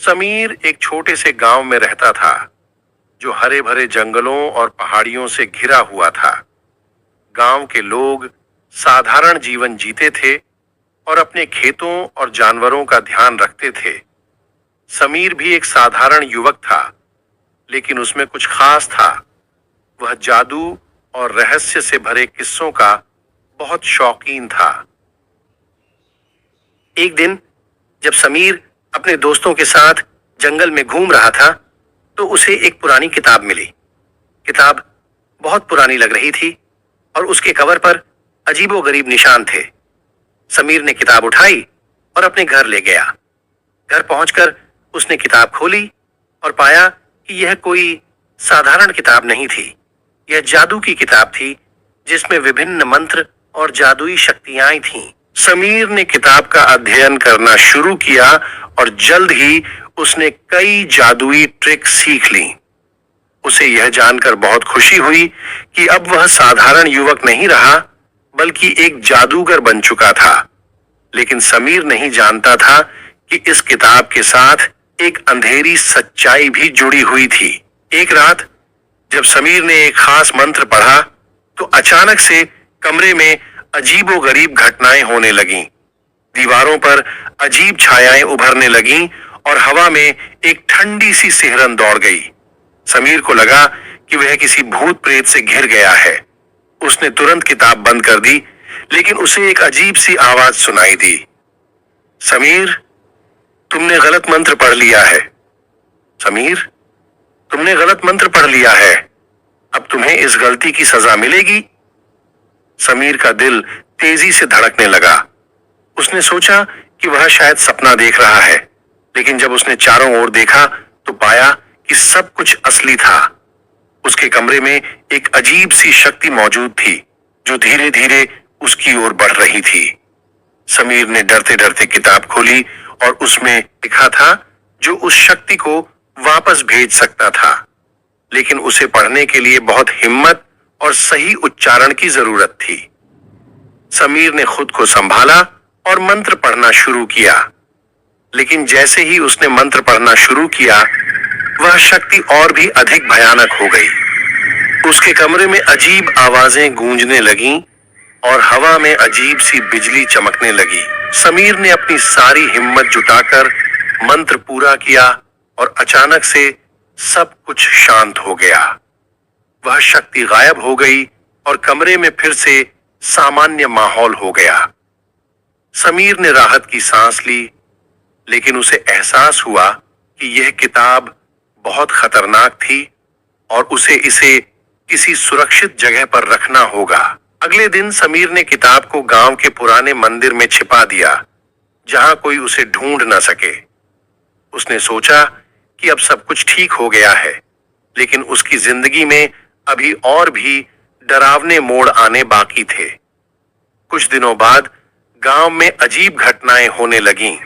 समीर एक छोटे से गांव में रहता था जो हरे भरे जंगलों और पहाड़ियों से घिरा हुआ था। गांव के लोग साधारण जीवन जीते थे और अपने खेतों और जानवरों का ध्यान रखते थे। समीर भी एक साधारण युवक था, लेकिन उसमें कुछ खास था। वह जादू और रहस्य से भरे किस्सों का बहुत शौकीन था। एक दिन जब समीर अपने दोस्तों के साथ जंगल में घूम रहा था, तो उसे एक पुरानी किताब मिली। किताब बहुत पुरानी लग रही थी और उसके कवर पर अजीबोगरीब निशान थे। समीर ने किताब उठाई और अपने घर ले गया। घर पहुंचकर उसने किताब खोली और पाया कि यह कोई साधारण किताब नहीं थी। यह जादू की किताब थी, जिसमें विभिन्न मंत्र और जादुई शक्तियां थीं। समीर ने किताब का अध्ययन करना शुरू किया और जल्द ही उसने कई जादुई ट्रिक सीख ली। उसे यह जानकर बहुत खुशी हुई कि अब वह साधारण युवक नहीं रहा, बल्कि एक जादूगर बन चुका था। लेकिन समीर नहीं जानता था कि इस किताब के साथ एक अंधेरी सच्चाई भी जुड़ी हुई थी। एक रात जब समीर ने एक खास मंत्र पढ़ा, तो अचानक से कमरे में अजीबोगरीब घटनाएं होने लगीं। दीवारों पर अजीब छायाएं उभरने लगीं और हवा में एक ठंडी सी सिहरन दौड़ गई। समीर को लगा कि वह किसी भूत प्रेत से घिर गया है। उसने तुरंत किताब बंद कर दी, लेकिन उसे एक अजीब सी आवाज सुनाई दी। समीर, तुमने गलत मंत्र पढ़ लिया है। समीर, तुमने गलत मंत्र पढ़ लिया है। अब तुम्हें इस गलती की सजा मिलेगी। समीर का दिल तेजी से धड़कने लगा। उसने सोचा कि वह शायद सपना देख रहा है, लेकिन जब उसने चारों ओर देखा तो पाया कि सब कुछ असली था। उसके कमरे में एक अजीब सी शक्ति मौजूद थी, जो धीरे धीरे उसकी ओर बढ़ रही थी। समीर ने डरते डरते किताब खोली और उसमें लिखा था जो उस शक्ति को वापस भेज सकता था, लेकिन उसे पढ़ने के लिए बहुत हिम्मत और सही उच्चारण की जरूरत थी। समीर ने खुद को संभाला और मंत्र पढ़ना शुरू किया, लेकिन जैसे ही उसने मंत्र पढ़ना शुरू किया, वह शक्ति और भी अधिक भयानक हो गई। उसके कमरे में अजीब आवाजें गूंजने लगीं और हवा में अजीब सी बिजली चमकने लगी। समीर ने अपनी सारी हिम्मत जुटाकर मंत्र पूरा किया और अचानक से सब कुछ शांत हो गया। वह शक्ति गायब हो गई और कमरे में फिर से सामान्य माहौल हो गया। समीर ने राहत की सांस ली, लेकिन उसे एहसास हुआ कि यह किताब बहुत खतरनाक थी और उसे इसे किसी सुरक्षित जगह पर रखना होगा। अगले दिन समीर ने किताब को गांव के पुराने मंदिर में छिपा दिया, जहां कोई उसे ढूंढ न सके। उसने सोचा कि अब सब कुछ ठीक हो गया है, लेकिन उसकी जिंदगी में अभी और भी डरावने मोड़ आने बाकी थे। कुछ दिनों बाद गांव में अजीब घटनाएं होने लगीं।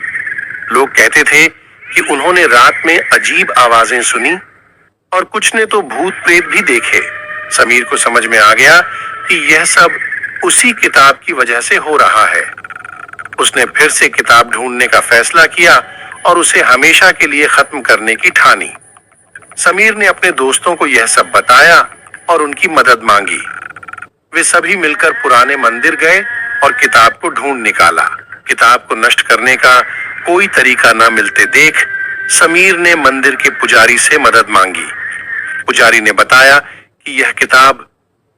लोग कहते थे कि उन्होंने रात में अजीब आवाजें सुनी और कुछ ने तो भूत प्रेत भी देखे। समीर को समझ में आ गया कि यह सब उसी किताब की वजह से हो रहा है। उसने फिर से किताब ढूंढने का फैसला किया और उसे हमेशा के लिए खत्म करने की ठानी। समीर ने अपने दोस्तों को यह सब बताया और उनकी मदद मांगी। वे सभी मिलकर पुराने मंदिर गए और किताब को ढूंढ निकाला। किताब को नष्ट करने का कोई तरीका न मिलते देख समीर ने मंदिर के पुजारी से मदद मांगी। पुजारी ने बताया कि यह किताब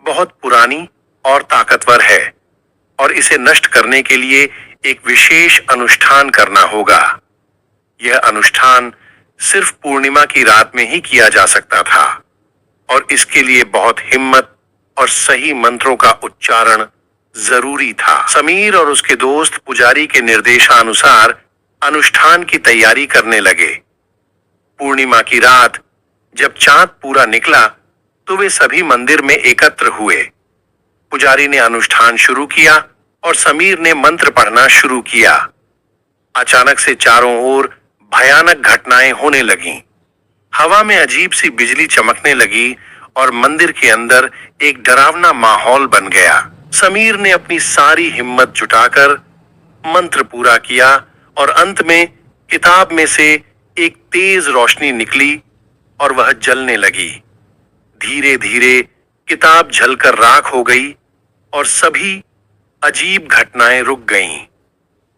बहुत पुरानी और ताकतवर है और इसे नष्ट करने के लिए एक विशेष अनुष्ठान करना होगा। यह अनुष्ठान सिर्फ पूर्णिमा की रात में ही किया जा सकता था और इसके लिए बहुत हिम्मत और सही मंत्रों का उच्चारण जरूरी था। समीर और उसके दोस्त पुजारी के निर्देशानुसार अनुष्ठान की तैयारी करने लगे। पूर्णिमा की रात जब चांद पूरा निकला, तो वे सभी मंदिर में एकत्र हुए। पुजारी ने अनुष्ठान शुरू किया और समीर ने मंत्र पढ़ना शुरू किया। अचानक से चारों ओर भयानक घटनाएं होने लगीं। हवा में अजीब सी बिजली चमकने लगी और मंदिर के अंदर एक डरावना माहौल बन गया। समीर ने अपनी सारी हिम्मत जुटाकर मंत्र पूरा किया और अंत में किताब में से एक तेज रोशनी निकली और वह जलने लगी। धीरे धीरे किताब जलकर राख हो गई और सभी अजीब घटनाएं रुक गईं।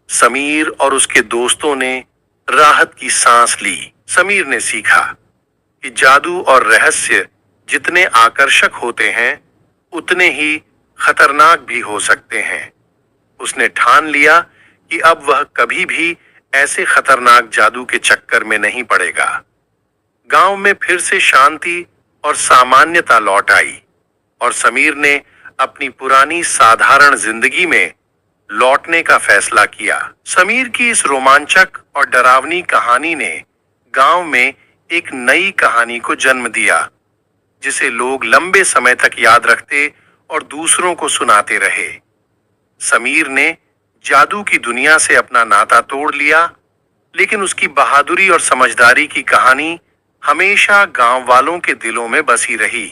समीर और उसके दोस्तों ने राहत की सांस ली। समीर ने सीखा कि जादू और रहस्य जितने आकर्षक होते हैं, उतने ही खतरनाक भी हो सकते हैं। उसने ठान लिया कि अब वह कभी भी ऐसे खतरनाक जादू के चक्कर में नहीं पड़ेगा। गांव में फिर से शांति और सामान्यता लौट आई और समीर ने अपनी पुरानी साधारण जिंदगी में लौटने का फैसला किया। समीर की इस रोमांचक और डरावनी कहानी ने गांव में एक नई कहानी को जन्म दिया, जिसे लोग लंबे समय तक याद रखते और दूसरों को सुनाते रहे। समीर ने जादू की दुनिया से अपना नाता तोड़ लिया, लेकिन उसकी बहादुरी और समझदारी की कहानी हमेशा गांव वालों के दिलों में बसी रही।